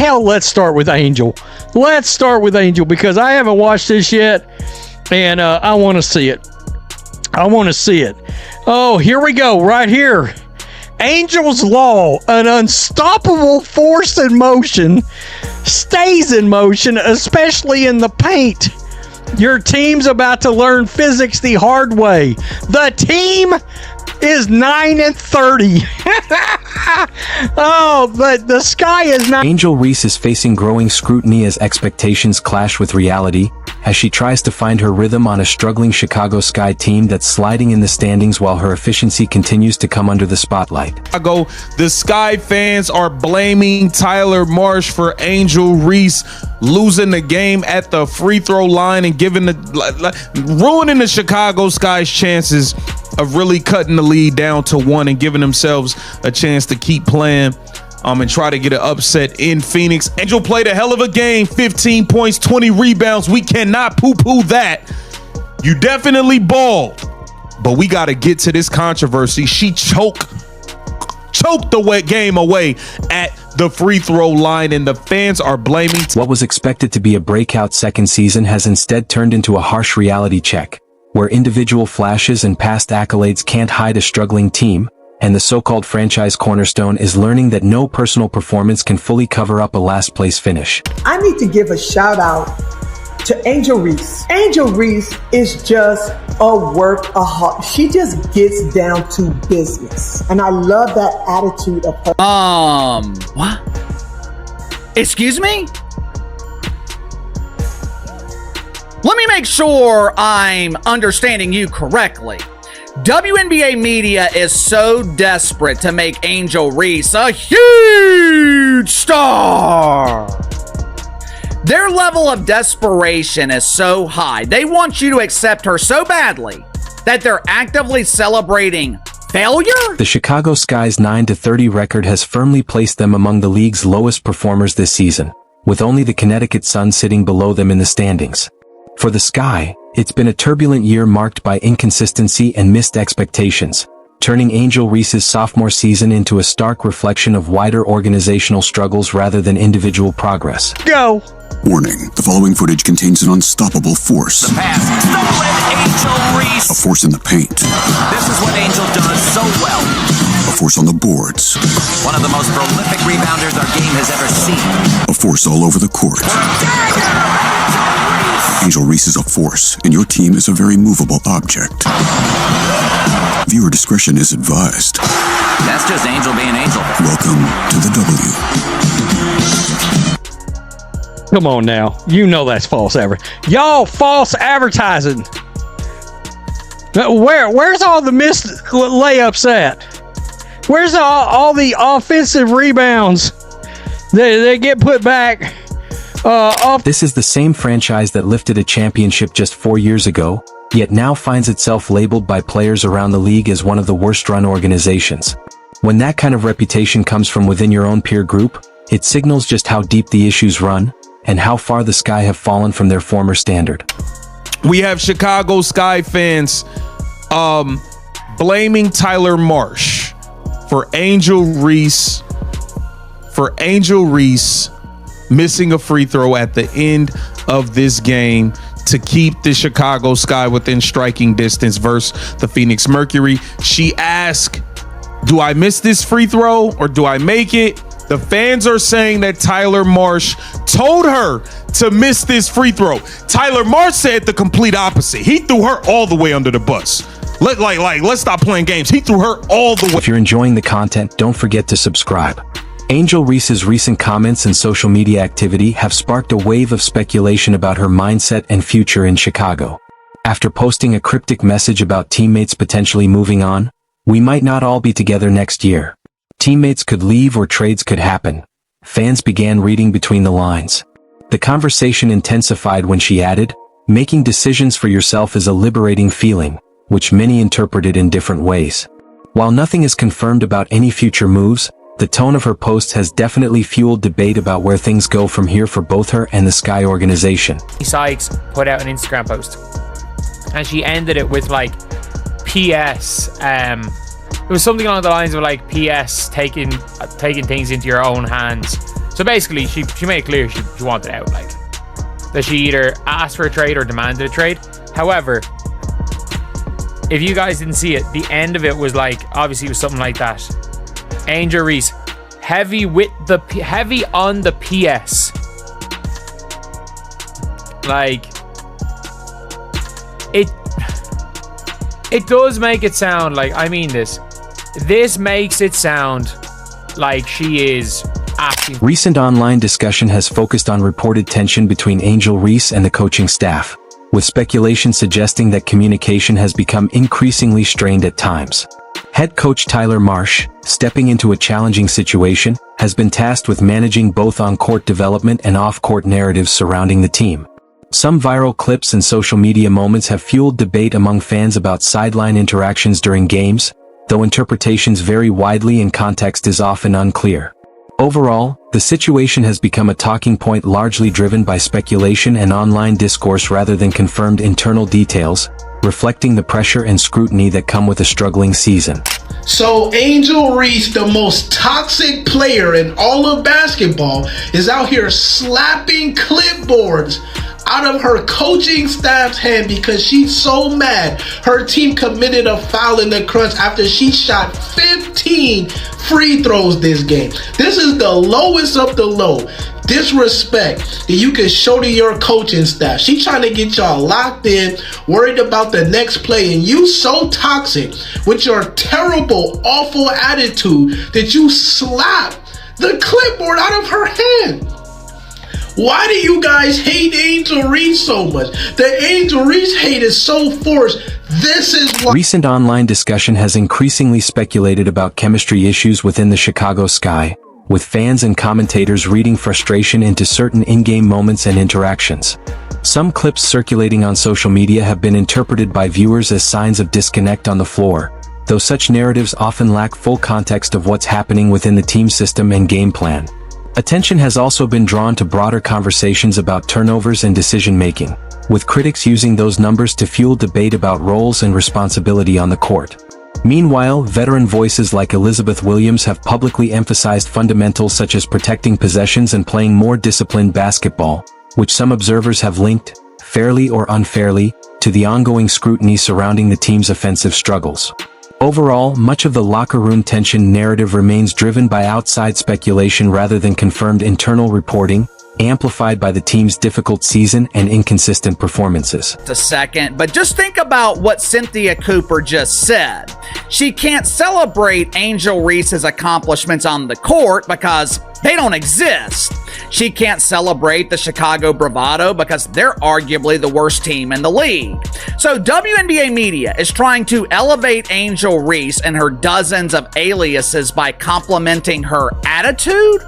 Hell, let's start with Angel. Let's start with Angel because I haven't watched this yet, and I want to see it. I want to see it. Oh, here we go, right here. Angel's Law, an unstoppable force in motion, stays in motion, especially in the paint. Your team's about to learn physics the hard way. The team is 9-30. Oh, but the sky is not. Angel Reese is facing growing scrutiny as expectations clash with reality, as she tries to find her rhythm on a struggling Chicago Sky team that's sliding in the standings while her efficiency continues to come under the spotlight. The Sky fans are blaming Tyler Marsh for Angel Reese losing the game at the free throw line and ruining the Chicago Sky's chances of really cutting the lead down to 1 and giving themselves a chance to keep playing and try to get an upset in Phoenix. Angel played a hell of a game, 15 points, 20 rebounds. We cannot poo-poo that. You definitely balled, but we got to get to this controversy. She choked the game away at the free throw line, and the fans are blaming. What was expected to be a breakout second season has instead turned into a harsh reality check, where individual flashes and past accolades can't hide a struggling team, and the so-called franchise cornerstone is learning that no personal performance can fully cover up a last-place finish. I need to give a shout-out to Angel Reese. Angel Reese is just a workaholic. She just gets down to business. And I love that attitude of her. What? Excuse me? Let me make sure I'm understanding you correctly. WNBA media is so desperate to make Angel Reese a huge star. Their level of desperation is so high. They want you to accept her so badly that they're actively celebrating failure? The Chicago Sky's 9-30 record has firmly placed them among the league's lowest performers this season, with only the Connecticut Sun sitting below them in the standings. For the Sky, it's been a turbulent year marked by inconsistency and missed expectations, turning Angel Reese's sophomore season into a stark reflection of wider organizational struggles rather than individual progress. Go! Warning, the following footage contains an unstoppable force. The pass. Stolen, Angel Reese. A force in the paint. This is what Angel does so well. A force on the boards. One of the most prolific rebounders our game has ever seen. A force all over the court. Angel Reese is a force, and your team is a very movable object. Viewer discretion is advised. That's just Angel being Angel. Welcome to the W. Come on now. You know that's false advertising. Y'all false advertising. Where's all the missed layups at? Where's all the offensive rebounds? They get put back off. This is the same franchise that lifted a championship just 4 years ago, yet now finds itself labeled by players around the league as one of the worst-run organizations. When that kind of reputation comes from within your own peer group, it signals just how deep the issues run, and how far the Sky have fallen from their former standard. We have Chicago Sky fans blaming Tyler Marsh for Angel Reese missing a free throw at the end of this game to keep the Chicago Sky within striking distance versus the Phoenix Mercury. She asked, do I miss this free throw or do I make it? The fans are saying that Tyler Marsh told her to miss this free throw. Tyler Marsh said the complete opposite. He threw her all the way under the bus. Let's stop playing games. He threw her all the way. If you're enjoying the content, don't forget to subscribe. Angel Reese's recent comments and social media activity have sparked a wave of speculation about her mindset and future in Chicago. After posting a cryptic message about teammates potentially moving on, we might not all be together next year. Teammates could leave or trades could happen. Fans began reading between the lines. The conversation intensified when she added, making decisions for yourself is a liberating feeling, which many interpreted in different ways. While nothing is confirmed about any future moves, the tone of her posts has definitely fueled debate about where things go from here for both her and the Sky organization. Sykes put out an Instagram post, and she ended it with like, P.S. It was something along the lines of like, P.S. taking things into your own hands. So basically, she made it clear she wanted out, like, that she either asked for a trade or demanded a trade. However, if you guys didn't see it, the end of it was like, obviously it was something like that. Angel Reese, heavy on the PS. Like, it does make it sound like, I mean this makes it sound like she is acting. Recent online discussion has focused on reported tension between Angel Reese and the coaching staff, with speculation suggesting that communication has become increasingly strained at times. Head coach Tyler Marsh, stepping into a challenging situation, has been tasked with managing both on-court development and off-court narratives surrounding the team. Some viral clips and social media moments have fueled debate among fans about sideline interactions during games, though interpretations vary widely and context is often unclear. Overall, the situation has become a talking point largely driven by speculation and online discourse rather than confirmed internal details, reflecting the pressure and scrutiny that come with a struggling season. So Angel Reese, the most toxic player in all of basketball, is out here slapping clipboards out of her coaching staff's hand because she's so mad her team committed a foul in the crunch after she shot 15 free throws this game. This is the lowest of the low disrespect that you can show to your coaching staff. She trying to get y'all locked in, worried about the next play, and you so toxic with your terrible, awful attitude that you slap the clipboard out of her hand. Why do you guys hate Angel Reese so much? The Angel Reese hate is so forced. This is why. Recent online discussion has increasingly speculated about chemistry issues within the Chicago Sky, with fans and commentators reading frustration into certain in-game moments and interactions. Some clips circulating on social media have been interpreted by viewers as signs of disconnect on the floor, though such narratives often lack full context of what's happening within the team system and game plan. Attention has also been drawn to broader conversations about turnovers and decision-making, with critics using those numbers to fuel debate about roles and responsibility on the court. Meanwhile, veteran voices like Elizabeth Williams have publicly emphasized fundamentals such as protecting possessions and playing more disciplined basketball, which some observers have linked, fairly or unfairly, to the ongoing scrutiny surrounding the team's offensive struggles. Overall, much of the locker room tension narrative remains driven by outside speculation rather than confirmed internal reporting, amplified by the team's difficult season and inconsistent performances. A second, but just think about what Cynthia Cooper just said. She can't celebrate Angel Reese's accomplishments on the court because they don't exist. She can't celebrate the Chicago Bravado because they're arguably the worst team in the league. So WNBA media is trying to elevate Angel Reese and her dozens of aliases by complimenting her attitude?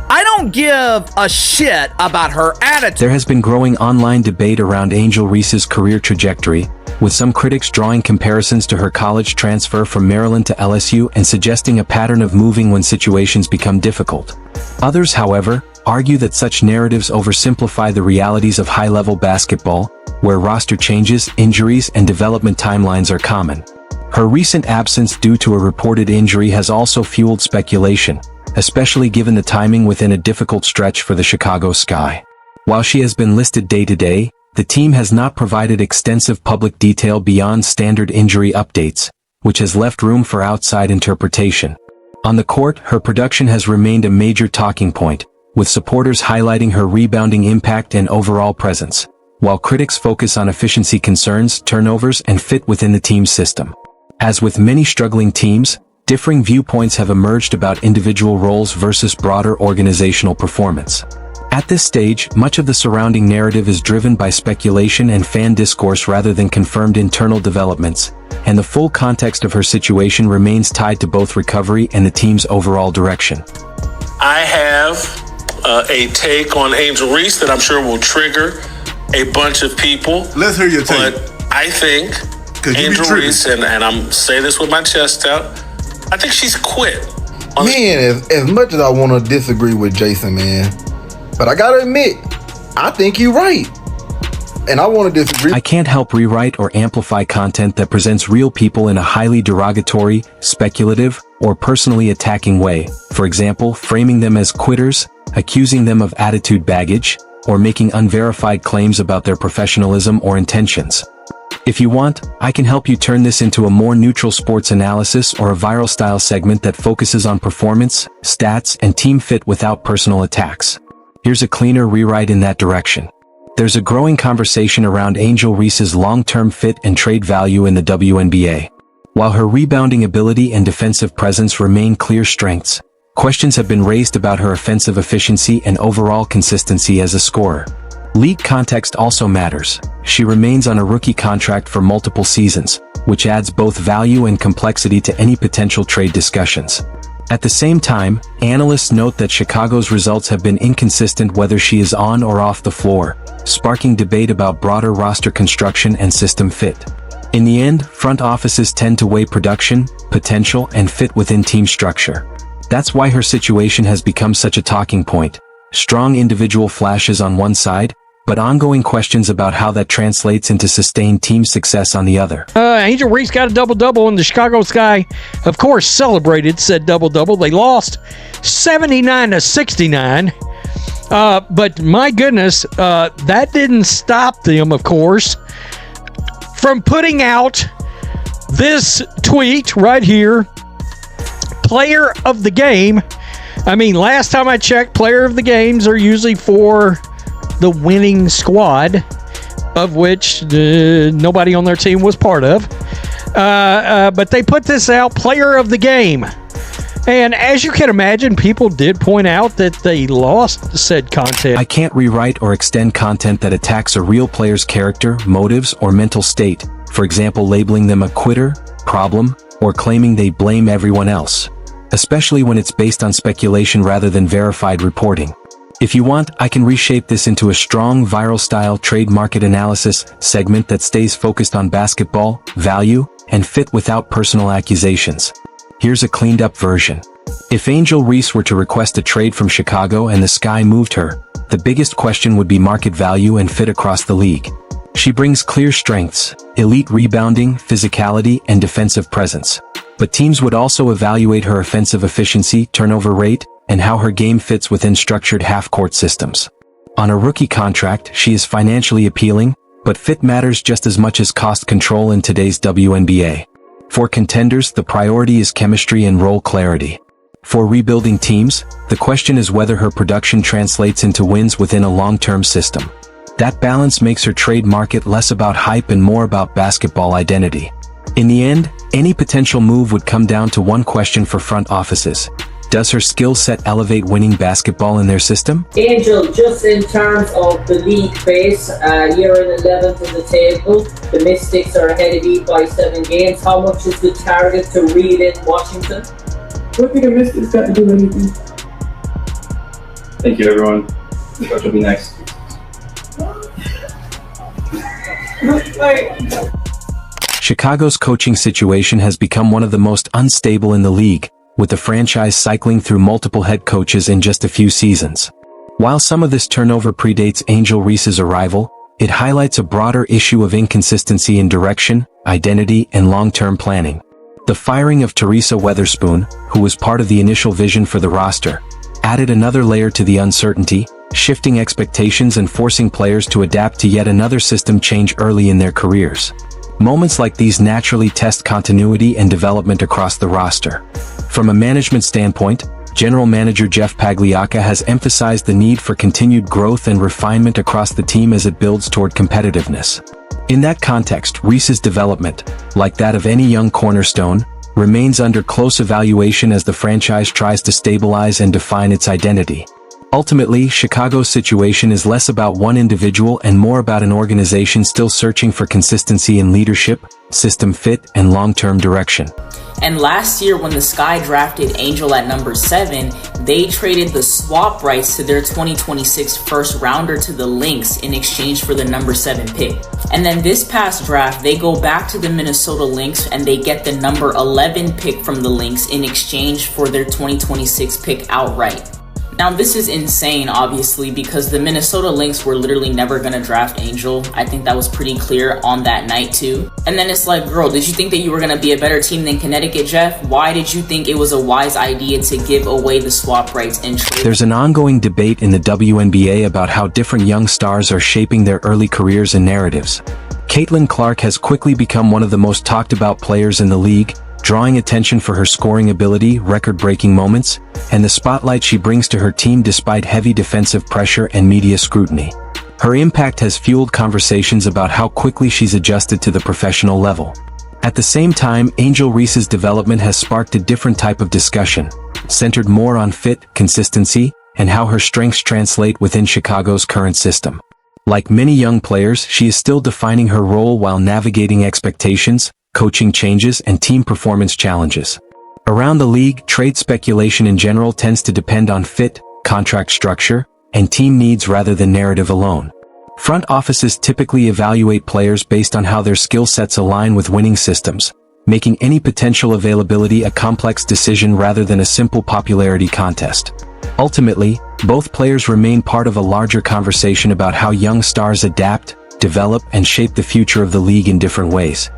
I don't give a shit about her attitude. There has been growing online debate around Angel Reese's career trajectory, with some critics drawing comparisons to her college transfer from Maryland to LSU and suggesting a pattern of moving when situations become difficult. Others, however, argue that such narratives oversimplify the realities of high-level basketball, where roster changes, injuries, and development timelines are common. Her recent absence due to a reported injury has also fueled speculation, especially given the timing within a difficult stretch for the Chicago Sky. While she has been listed day-to-day, the team has not provided extensive public detail beyond standard injury updates, which has left room for outside interpretation. On the court, her production has remained a major talking point, with supporters highlighting her rebounding impact and overall presence, while critics focus on efficiency concerns, turnovers, and fit within the team's system. As with many struggling teams, differing viewpoints have emerged about individual roles versus broader organizational performance. At this stage, much of the surrounding narrative is driven by speculation and fan discourse rather than confirmed internal developments, and the full context of her situation remains tied to both recovery and the team's overall direction. I have a take on Angel Reese that I'm sure will trigger a bunch of people. Let's hear your take. But I think Angel Reese, and I'm saying this with my chest out, I think she's quit. Man, as much as I want to disagree with Jason, man, but I gotta admit, I think you're right. And I want to disagree. I can't help rewrite or amplify content that presents real people in a highly derogatory, speculative, or personally attacking way, for example, framing them as quitters, accusing them of attitude baggage, or making unverified claims about their professionalism or intentions. If you want, I can help you turn this into a more neutral sports analysis or a viral style segment that focuses on performance, stats, and team fit without personal attacks. Here's a cleaner rewrite in that direction. There's a growing conversation around Angel Reese's long-term fit and trade value in the WNBA. While her rebounding ability and defensive presence remain clear strengths, questions have been raised about her offensive efficiency and overall consistency as a scorer. League context also matters. She remains on a rookie contract for multiple seasons, which adds both value and complexity to any potential trade discussions. At the same time, analysts note that Chicago's results have been inconsistent whether she is on or off the floor, sparking debate about broader roster construction and system fit. In the end, front offices tend to weigh production, potential, and fit within team structure. That's why her situation has become such a talking point. Strong individual flashes on one side, but ongoing questions about how that translates into sustained team success on the other. Angel Reese got a double-double, and the Chicago Sky, of course, celebrated said double-double. They lost 79-69. But my goodness, that didn't stop them, of course, from putting out this tweet right here. Player of the game. I mean, last time I checked, player of the games are usually for the winning squad, of which nobody on their team was part of. But they put this out, player of the game. And as you can imagine, people did point out that they lost said content. I can't rewrite or extend content that attacks a real player's character, motives, or mental state, for example, labeling them a quitter, problem, or claiming they blame everyone else, especially when it's based on speculation rather than verified reporting. If you want, I can reshape this into a strong viral-style trade market analysis segment that stays focused on basketball, value, and fit without personal accusations. Here's a cleaned-up version. If Angel Reese were to request a trade from Chicago and the Sky moved her, the biggest question would be market value and fit across the league. She brings clear strengths, elite rebounding, physicality, and defensive presence. But teams would also evaluate her offensive efficiency, turnover rate, and how her game fits within structured half-court systems. On a rookie contract, she is financially appealing, but fit matters just as much as cost control in today's WNBA. For contenders, the priority is chemistry and role clarity. For rebuilding teams, the question is whether her production translates into wins within a long-term system. That balance makes her trade market less about hype and more about basketball identity. In the end, any potential move would come down to one question for front offices. Does her skill set elevate winning basketball in their system? Angel, just in terms of the league pace, you're in 11th in the table. The Mystics are ahead of you by 7 games. How much is the target to reel in Washington? What do the Mystics got to do with anything? Thank you, everyone. Coach will be next. Chicago's coaching situation has become one of the most unstable in the league, with the franchise cycling through multiple head coaches in just a few seasons. While some of this turnover predates Angel Reese's arrival, it highlights a broader issue of inconsistency in direction, identity, and long-term planning. The firing of Teresa Weatherspoon, who was part of the initial vision for the roster, added another layer to the uncertainty, shifting expectations and forcing players to adapt to yet another system change early in their careers. Moments like these naturally test continuity and development across the roster. From a management standpoint, General Manager Jeff Pagliacca has emphasized the need for continued growth and refinement across the team as it builds toward competitiveness. In that context, Reese's development, like that of any young cornerstone, remains under close evaluation as the franchise tries to stabilize and define its identity. Ultimately, Chicago's situation is less about one individual and more about an organization still searching for consistency in leadership, system fit, and long-term direction. And last year, when the Sky drafted Angel at number 7, they traded the swap rights to their 2026 first rounder to the Lynx in exchange for the number 7 pick. And then this past draft, they go back to the Minnesota Lynx and they get the number 11 pick from the Lynx in exchange for their 2026 pick outright. Now, this is insane, obviously, because the Minnesota Lynx were literally never going to draft Angel. I think that was pretty clear on that night, too. And then it's like, girl, did you think that you were going to be a better team than Connecticut, Jeff? Why did you think it was a wise idea to give away the swap rights and trade? There's an ongoing debate in the WNBA about how different young stars are shaping their early careers and narratives. Caitlin Clark has quickly become one of the most talked about players in the league, drawing attention for her scoring ability, record-breaking moments, and the spotlight she brings to her team despite heavy defensive pressure and media scrutiny. Her impact has fueled conversations about how quickly she's adjusted to the professional level. At the same time, Angel Reese's development has sparked a different type of discussion, centered more on fit, consistency, and how her strengths translate within Chicago's current system. Like many young players, she is still defining her role while navigating expectations, coaching changes, and team performance challenges. Around the league, trade speculation in general tends to depend on fit, contract structure, and team needs rather than narrative alone. Front offices typically evaluate players based on how their skill sets align with winning systems, making any potential availability a complex decision rather than a simple popularity contest. Ultimately, both players remain part of a larger conversation about how young stars adapt, develop, and shape the future of the league in different ways.